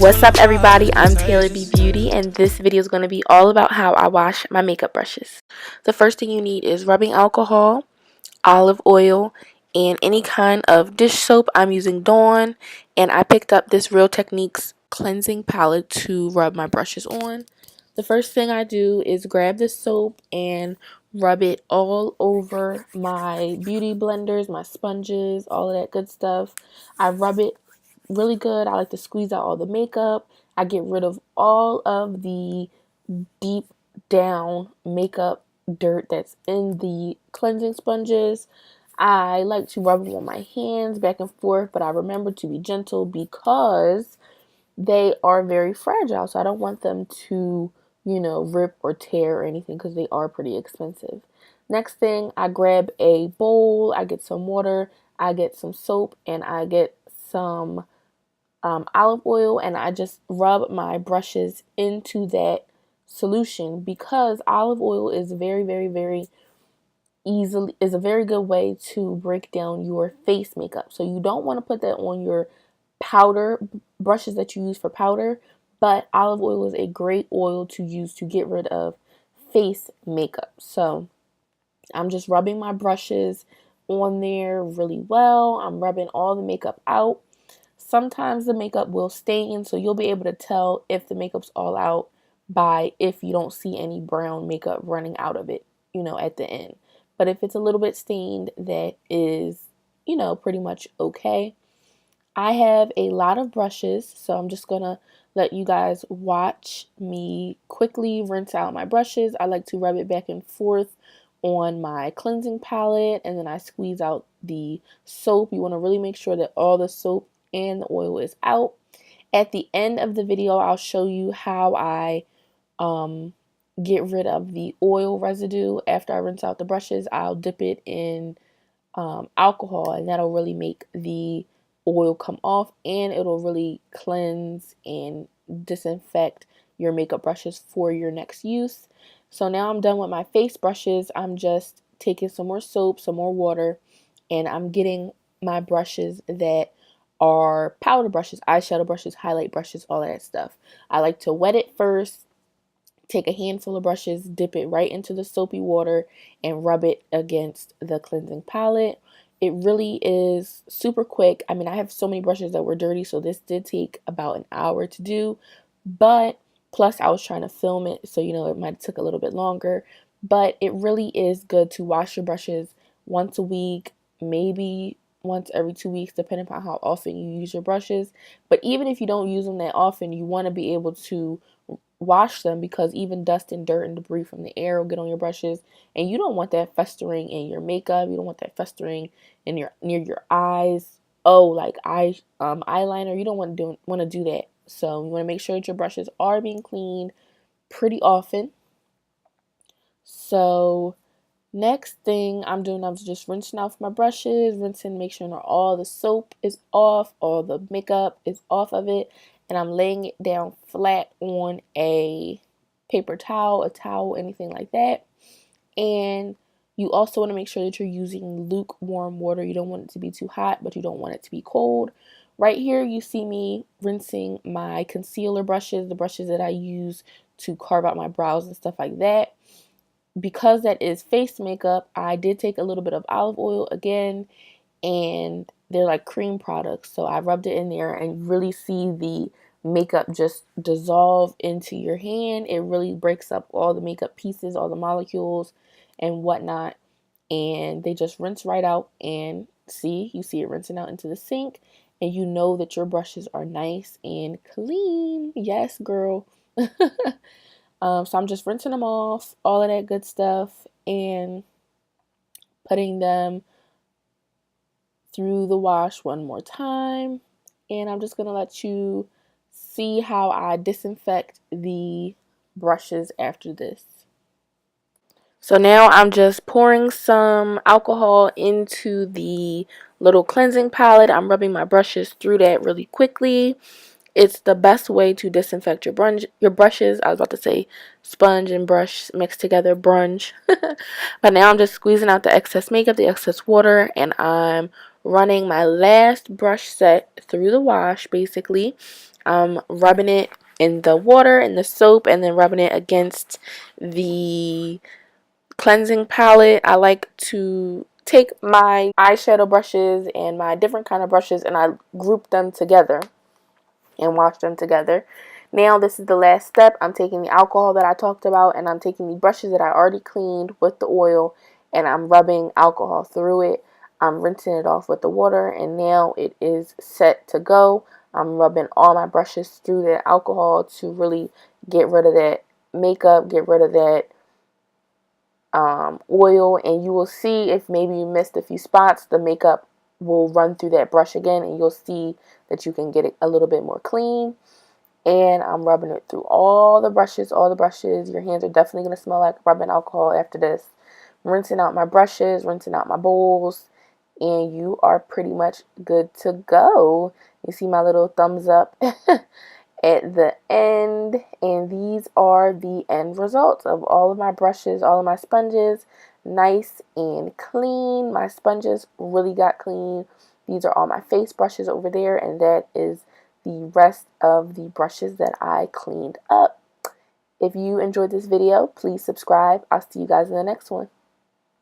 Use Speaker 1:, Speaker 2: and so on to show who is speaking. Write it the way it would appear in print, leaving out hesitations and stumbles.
Speaker 1: What's up, everybody? I'm Taylor B Beauty, and this video is going to be all about how I wash my makeup brushes. The first thing you need is rubbing alcohol, olive oil, and any kind of dish soap. I'm using Dawn, and I picked up this Real Techniques cleansing palette to rub my brushes on. The first thing I do is grab the soap and rub it all over my beauty blenders, my sponges, all of that good stuff. I rub it really good. I like to squeeze out all the makeup. I get rid of all of the deep down makeup dirt that's in the cleansing sponges. I like to rub them on my hands back and forth, but I remember to be gentle because they are very fragile. So I don't want them to, rip or tear or anything because they are pretty expensive. Next thing, I grab a bowl, I get some water, I get some soap, and I get some olive oil, and I just rub my brushes into that solution because olive oil is very easily is a very good way to break down your face makeup. So you don't want to put that on your powder brushes that you use for powder, but olive oil is a great oil to use to get rid of face makeup. So I'm just rubbing my brushes on there really well. I'm rubbing all the makeup out. Sometimes the makeup will stain, so you'll be able to tell if the makeup's all out by if you don't see any brown makeup running out of it, at the end. But if it's a little bit stained, that is, pretty much okay. I have a lot of brushes, so I'm just gonna let you guys watch me quickly rinse out my brushes. I like to rub it back and forth on my cleansing palette, and then I squeeze out the soap. You want to really make sure that all the soap and the oil is out. At the end of the video, I'll show you how I get rid of the oil residue. After I rinse out the brushes, I'll dip it in alcohol, and that'll really make the oil come off, and it'll really cleanse and disinfect your makeup brushes for your next use. So now I'm done with my face brushes. I'm just taking some more soap, some more water, and I'm getting my brushes that are powder brushes, eyeshadow brushes, highlight brushes, all that stuff. I like to wet it first, take a handful of brushes, dip it right into the soapy water, and rub it against the cleansing palette. It really is super quick. I mean, I have so many brushes that were dirty, so this did take about an hour to do. But plus, I was trying to film it, so it might have took a little bit longer. But it really is good to wash your brushes once a week, maybe once every 2 weeks, depending on how often you use your brushes. But even if you don't use them that often, you want to be able to wash them because even dust and dirt and debris from the air will get on your brushes, and you don't want that festering in your makeup. You don't want that festering in your near your eyes. Oh, like eyeliner. You don't want to do that. So you want to make sure that your brushes are being cleaned pretty often. So next thing I'm doing, I'm just rinsing off my brushes, rinsing, make sure all the soap is off, all the makeup is off of it, and I'm laying it down flat on a paper towel, a towel, anything like that. And you also want to make sure that you're using lukewarm water. You don't want it to be too hot, but you don't want it to be cold. Right here, you see me rinsing my concealer brushes, the brushes that I use to carve out my brows and stuff like that. Because that is face makeup, I did take a little bit of olive oil again, and they're like cream products. So I rubbed it in there and really see the makeup just dissolve into your hand. It really breaks up all the makeup pieces, all the molecules and whatnot, and they just rinse right out. And you see it rinsing out into the sink, and you know that your brushes are nice and clean. Yes, girl. So I'm just rinsing them off, all of that good stuff, and putting them through the wash one more time. And I'm just going to let you see how I disinfect the brushes after this. So now I'm just pouring some alcohol into the little cleansing palette. I'm rubbing my brushes through that really quickly. It's the best way to disinfect your brushes. I was about to say sponge and brush mixed together, brunch. But now I'm just squeezing out the excess makeup, the excess water, and I'm running my last brush set through the wash. Basically, I'm rubbing it in the water and the soap, and then rubbing it against the cleansing palette. I like to take my eyeshadow brushes and my different kind of brushes, and I group them together and wash them together. Now this is the last step. I'm taking the alcohol that I talked about, and I'm taking the brushes that I already cleaned with the oil, and I'm rubbing alcohol through it. I'm rinsing it off with the water, and now it is set to go. I'm rubbing all my brushes through the alcohol to really get rid of that makeup, get rid of that oil, and you will see if maybe you missed a few spots, the makeup will run through that brush again, and you'll see that you can get it a little bit more clean. And I'm rubbing it through all the brushes, Your hands are definitely going to smell like rubbing alcohol after this. Rinsing out my brushes, rinsing out my bowls, and you are pretty much good to go. You see my little thumbs up at the end, and these are the end results of all of my brushes, all of my sponges. Nice and clean. My sponges really got clean. These are all my face brushes over there, and that is the rest of the brushes that I cleaned up. If you enjoyed this video, please subscribe. I'll see you guys in the next one.